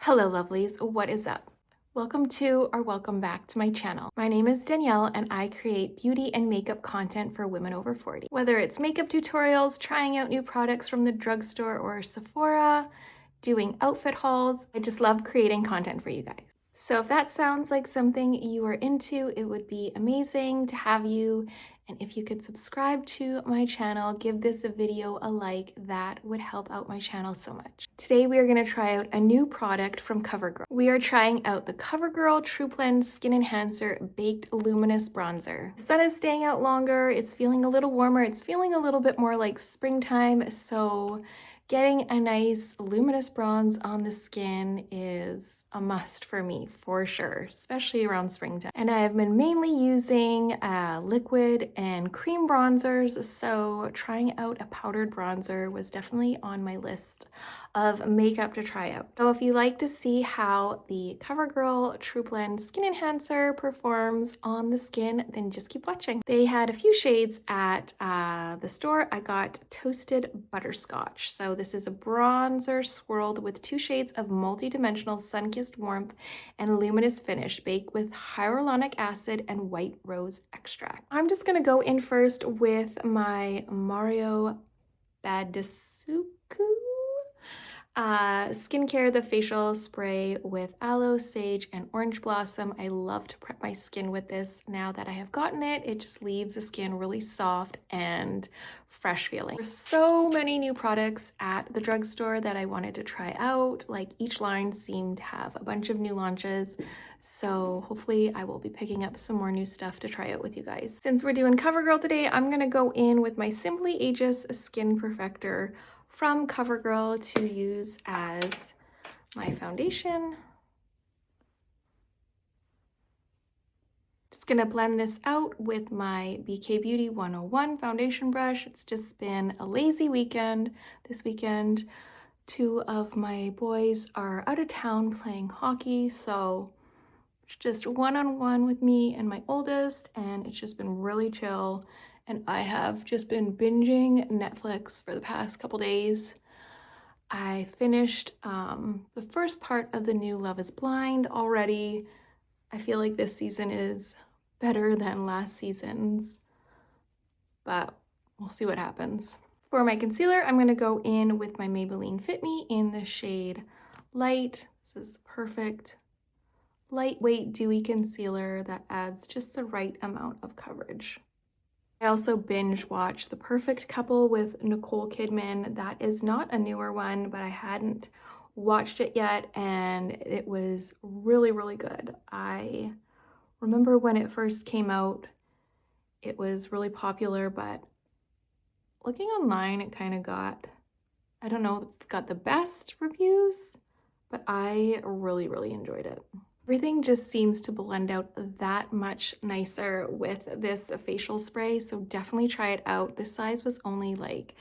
Hello lovelies, what is up? Welcome to or welcome back to my channel. My name is Danielle and I create beauty and makeup content for women over 40. Whether it's makeup tutorials, trying out new products from the drugstore or Sephora, doing outfit hauls, I just love creating content for you guys. So if that sounds like something you are into, it would be amazing to have you. And if you could subscribe to my channel, give this video a like, that would help out my channel so much. Today we are going to try out a new product from Covergirl. We are trying out the Covergirl True Blend Skin Enhancer Baked Luminous Bronzer. The sun is staying out longer, it's feeling a little warmer, it's feeling a little bit more like springtime, so getting a nice luminous bronze on the skin is a must for me, for sure, especially around springtime. And I have been mainly using liquid and cream bronzers, so trying out a powdered bronzer was definitely on my list of makeup to try out. So if you like to see how the Covergirl True Blend Skin Enhancer performs on the skin, then just keep watching. They had a few shades at the store. I got Toasted Butterscotch. So this is a bronzer swirled with 2 shades of multi-dimensional sun-kissed warmth and luminous finish, baked with hyaluronic acid and white rose extract. I'm just gonna go in first with my Mario Badisuku skincare, the facial spray with aloe, sage, and orange blossom. I love to prep my skin with this. Now that I have gotten it, it just leaves the skin really soft and fresh feeling. There's so many new products at the drugstore that I wanted to try out. Like, each line seemed to have a bunch of new launches. So hopefully I will be picking up some more new stuff to try out with you guys. Since we're doing Covergirl today, I'm gonna go in with my Simply Aegis Skin Perfector from Covergirl to use as my foundation. Just gonna blend this out with my BK Beauty 101 foundation brush. It's just been a lazy weekend this weekend. 2 of my boys are out of town playing hockey, so it's just one-on-one with me and my oldest, and it's just been really chill. And I have just been binging Netflix for the past couple days. I finished the first part of the new Love is Blind already. I feel like this season is better than last season's, but we'll see what happens. For my concealer, I'm gonna go in with my Maybelline Fit Me in the shade Light. This is perfect, lightweight, dewy concealer that adds just the right amount of coverage. I also binge watched The Perfect Couple with Nicole Kidman. That is not a newer one, but I hadn't watched it yet, and it was really, really good. I remember when it first came out, it was really popular, but looking online, it kind of got, I don't know, got the best reviews, but I really, really enjoyed it. Everything just seems to blend out that much nicer with this facial spray, so definitely try it out. This size was only like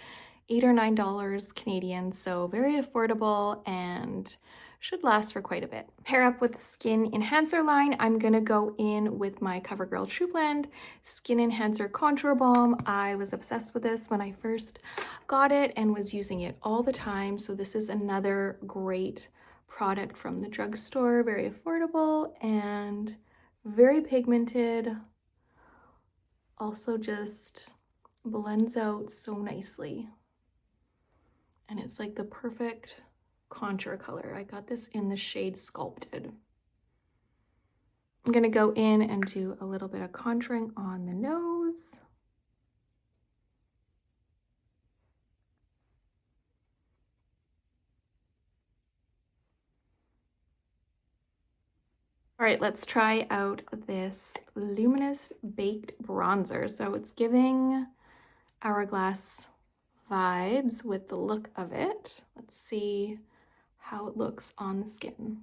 $8 or $9 Canadian, so very affordable and should last for quite a bit. Pair up with Skin Enhancer line, I'm gonna go in with my Covergirl True Blend Skin Enhancer Contour Balm. I was obsessed with this when I first got it and was using it all the time, so this is another great product from the drugstore, very affordable and very pigmented. Also just blends out so nicely. And it's like the perfect contour color. I got this in the shade Sculpted. I'm gonna go in and do a little bit of contouring on the nose. All right, let's try out this Luminous Baked Bronzer. So it's giving Hourglass vibes with the look of it. Let's see how it looks on the skin.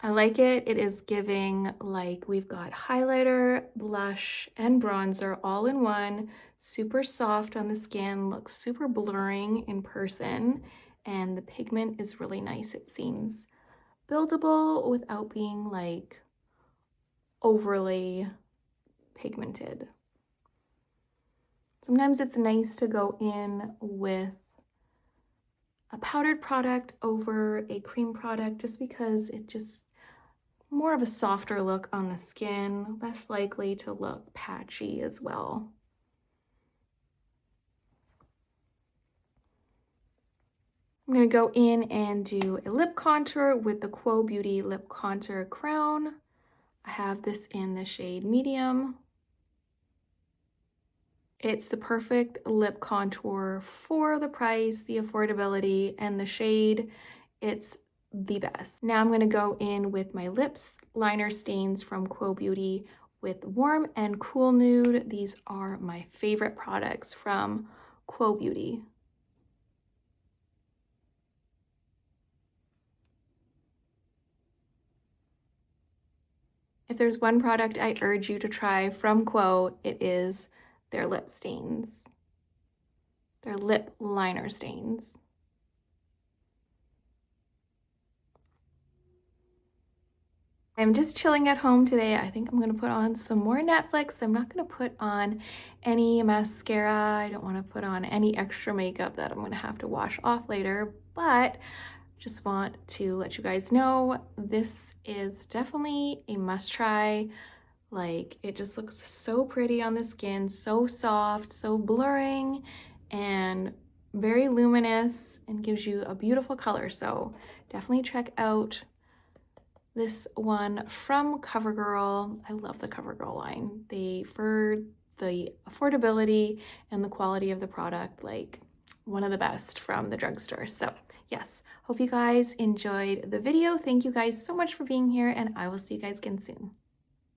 I like it. It is giving like we've got highlighter, blush, and bronzer all in one. Super soft on the skin, looks super blurring in person, and the pigment is really nice. It seems buildable without being like overly pigmented. Sometimes it's nice to go in with a powdered product over a cream product just because it just more of a softer look on the skin, less likely to look patchy as well. I'm going to go in and do a lip contour with the Quo Beauty Lip Contour Crown. I have this in the shade medium. It's the perfect lip contour for the price, the affordability, and the shade. It's the best. Now I'm going to go in with my lips liner stains from Quo Beauty with Warm and Cool Nude. These are my favorite products from Quo Beauty. If there's one product I urge you to try from Quo, it is their lip stains, their lip liner stains. I'm just chilling at home today. I think I'm gonna put on some more Netflix. I'm not gonna put on any mascara. I don't wanna put on any extra makeup that I'm gonna have to wash off later, but just want to let you guys know this is definitely a must try. Like, it just looks so pretty on the skin, so soft, so blurring, and very luminous, and gives you a beautiful color. So definitely check out this one from Covergirl. I love the Covergirl line. For the affordability and the quality of the product, like one of the best from the drugstore. So yes, hope you guys enjoyed the video. Thank you guys so much for being here, and I will see you guys again soon.